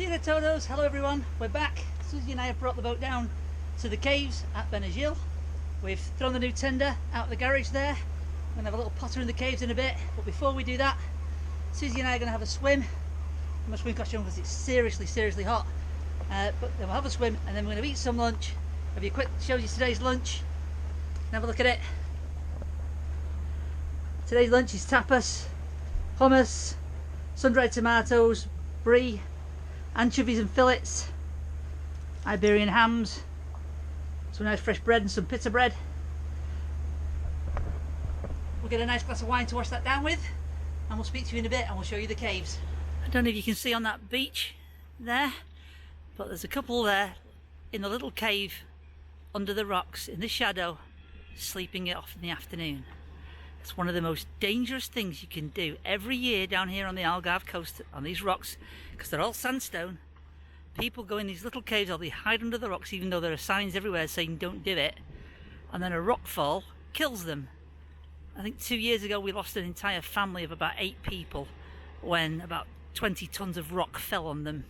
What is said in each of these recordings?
Kia todos, hello everyone, we're back. Susie and I have brought the boat down to the caves at Benegil. We've thrown the new tender out the garage there. We're going to have a little potter in the caves in a bit, but before we do that, Susie and I are going to have a swim. My swim costume because it's seriously hot. But then we'll have a swim and then we're going to eat some lunch. Have you a quick show you today's lunch and have a look at it. Today's lunch is tapas, hummus, sun-dried tomatoes, brie, anchovies and fillets, Iberian hams, some nice fresh bread and some pita bread. We'll get a nice glass of wine to wash that down with, and we'll speak to you in a bit and we'll show you the caves. I don't know if you can see on that beach there, but there's a couple there in a little cave under the rocks in the shadow, sleeping it off in the afternoon. It's one of the most dangerous things you can do every year down here on the Algarve coast on these rocks, because they're all sandstone. People go in these little caves or they hide under the rocks even though there are signs everywhere saying don't do it, and then a rockfall kills them. I think 2 years ago we lost an entire family of about 8 people when about 20 tons of rock fell on them.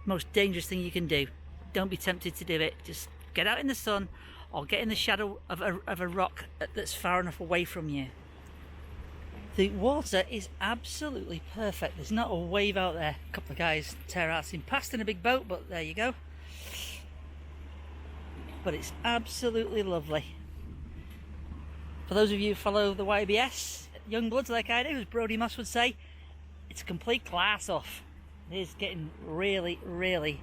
Most dangerous thing you can do. Don't be tempted to do it. Just get out in the sun or get in the shadow of a rock that's far enough away from you. The water is absolutely perfect. There's not a wave out there. A couple of guys terracing past in a big boat, but there you go. But it's absolutely lovely. For those of you who follow the YBS, young bloods like I do, as Brody Moss would say, it's a complete class off. It is getting really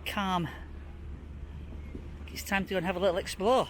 calm. It's time to go and have a little explore.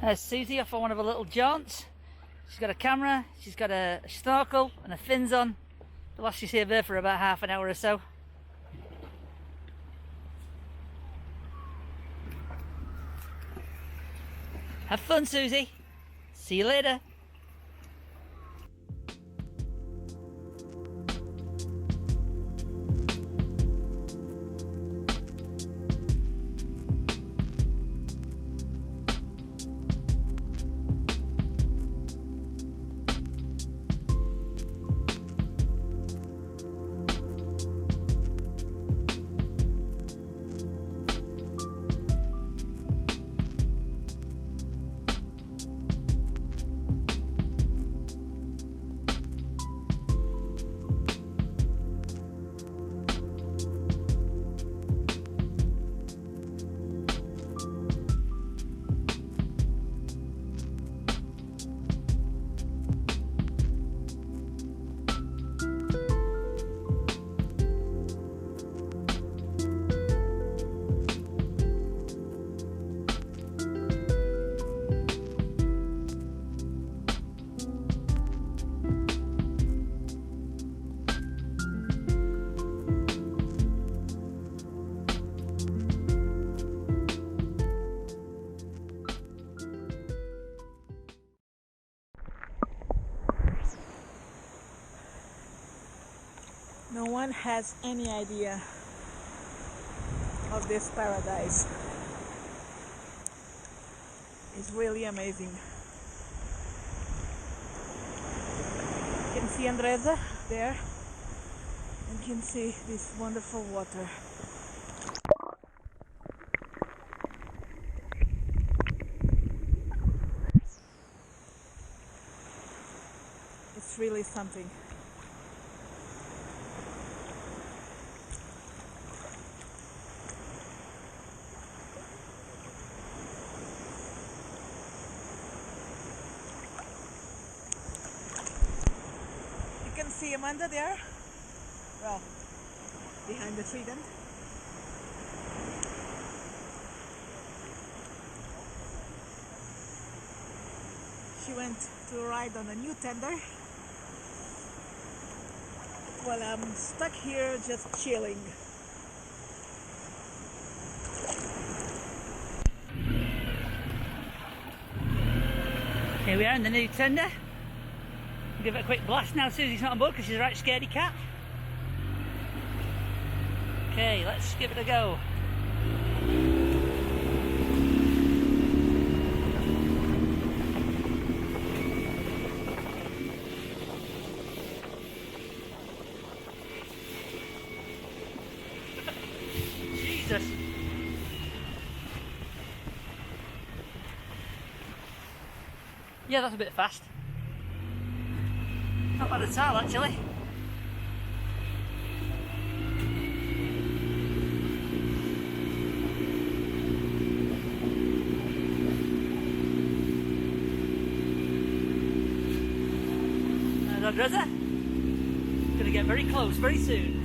There's Susie off on one of her little jaunts. She's got a camera, she's got a snorkel and her fins on. The last you see of her for about half an hour or so. Have fun, Susie. See you later. No one has any idea of this paradise. It's really amazing. You can see Andresa there, and you can see this wonderful water. It's really something. You can see Amanda there. Well, behind the tree then. She went to ride on a new tender while I'm stuck here just chilling. Here we are in the new tender. Give it a quick blast now. Susie's not on board because she's a right scaredy cat. Okay, let's give it a go. Jesus. Yeah, that's a bit fast. Not bad at all, actually. There's our dresser. Gonna get very close very soon.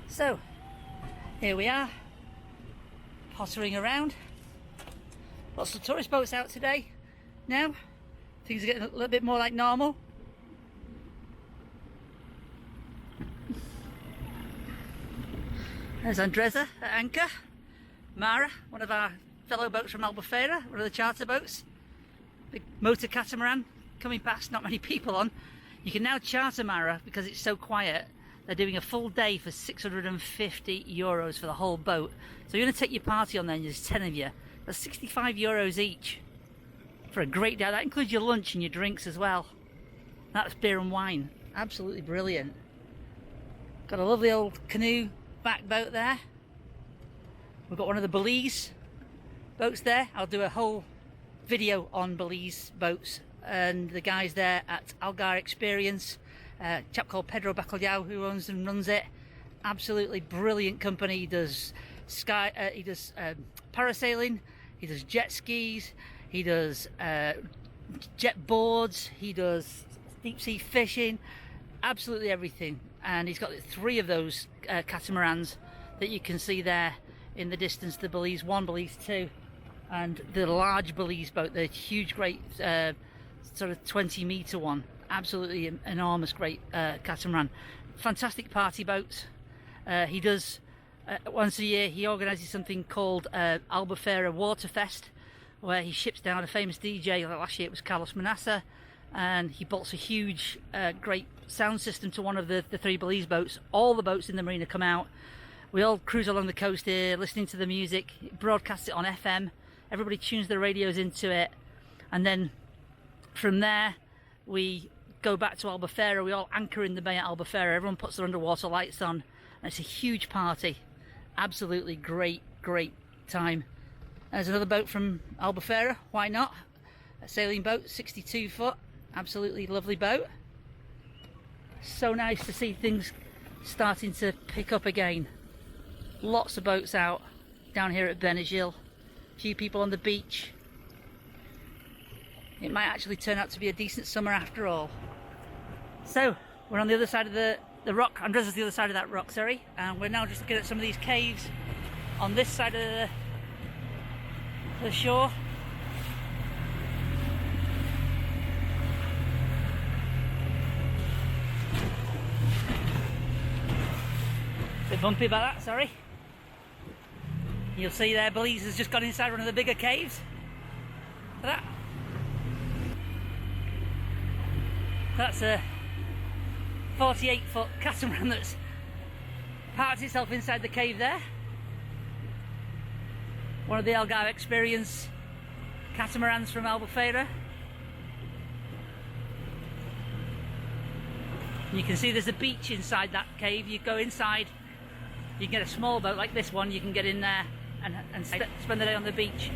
So, here we are, pottering around. Lots of tourist boats out today. Now, things are getting a little bit more like normal. There's Andreza at anchor. Mara, one of our fellow boats from Albufeira, one of the charter boats. Big motor catamaran coming past, not many people on. You can now charter Mara because it's so quiet. They're doing a full day for €650 for the whole boat. So you're going to take your party on there and there's 10 of you. That's €65 each for a great day. That includes your lunch and your drinks as well. That's beer and wine. Absolutely brilliant. Got a lovely old canoe back boat there. We've got one of the Belize boats there. I'll do a whole video on Belize boats and the guys there at Algar Experience. A chap called Pedro Bacalhau who owns and runs it. Absolutely brilliant company. He does parasailing, he does jet skis, he does jet boards, he does deep sea fishing, absolutely everything. And he's got 3 of those catamarans that you can see there in the distance, the Belize 1, Belize 2, and the large Belize boat, the huge, great sort of 20-meter one. Absolutely enormous, great catamaran. Fantastic party boat. He does once a year he organises something called Albufeira Waterfest, where he ships down a famous DJ. Last year it was Carlos Manassa, and he bolts a huge great sound system to one of the 3 Belize boats. All the boats in the marina come out. We all cruise along the coast here listening to the music, broadcast it on FM. Everybody tunes their radios into it, and then from there we go back to Albufeira. We all anchor in the bay at Albufeira. Everyone puts their underwater lights on, and it's a huge party. Absolutely great time. There's another boat from Albufeira, why not? A sailing boat, 62 foot, absolutely lovely boat. So nice to see things starting to pick up again. Lots of boats out down here at Benegil. A few people on the beach. It might actually turn out to be a decent summer after all. So, we're on the other side of the rock. Andresa's the other side of that rock, sorry. And we're now just looking at some of these caves on this side of the shore. Bit bumpy about that, sorry. You'll see there, Belize has just gone inside one of the bigger caves. Look at that. That's a 48-foot catamaran that's parked itself inside the cave there. One of the Algar Experience catamarans from Albufeira. You can see there's a beach inside that cave. You go inside, you can get a small boat like this one, you can get in there and spend the day on the beach.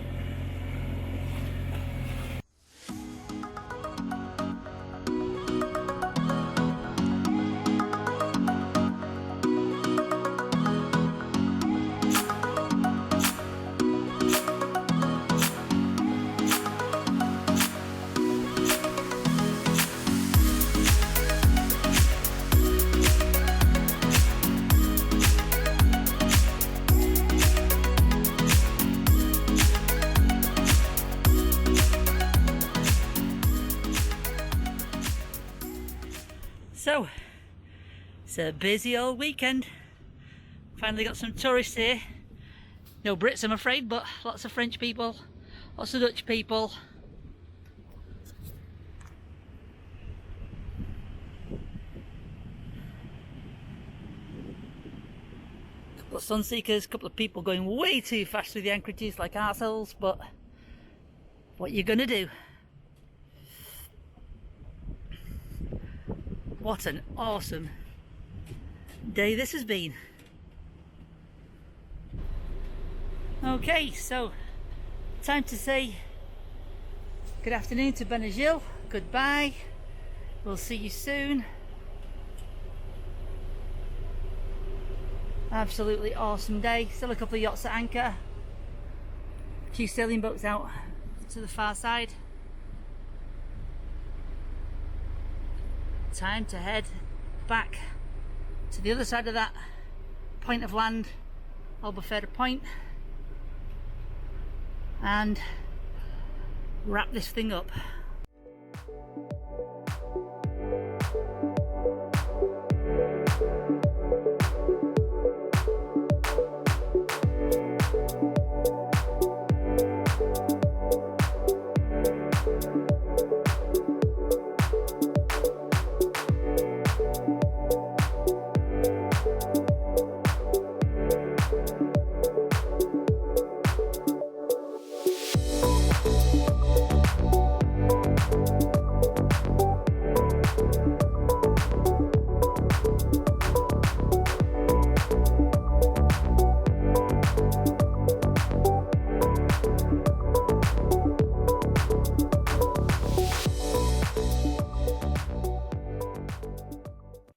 So, it's a busy old weekend. Finally got some tourists here. No Brits, I'm afraid, but lots of French people, lots of Dutch people. A couple of sun seekers, a couple of people going way too fast through the anchorages like arseholes, but what you gonna do? What an awesome day this has been. Okay, so time to say good afternoon to Benegil, goodbye, we'll see you soon. Absolutely awesome day, still a couple of yachts at anchor, a few sailing boats out to the far side. Time to head back to the other side of that point of land, Albufeira Point, and wrap this thing up.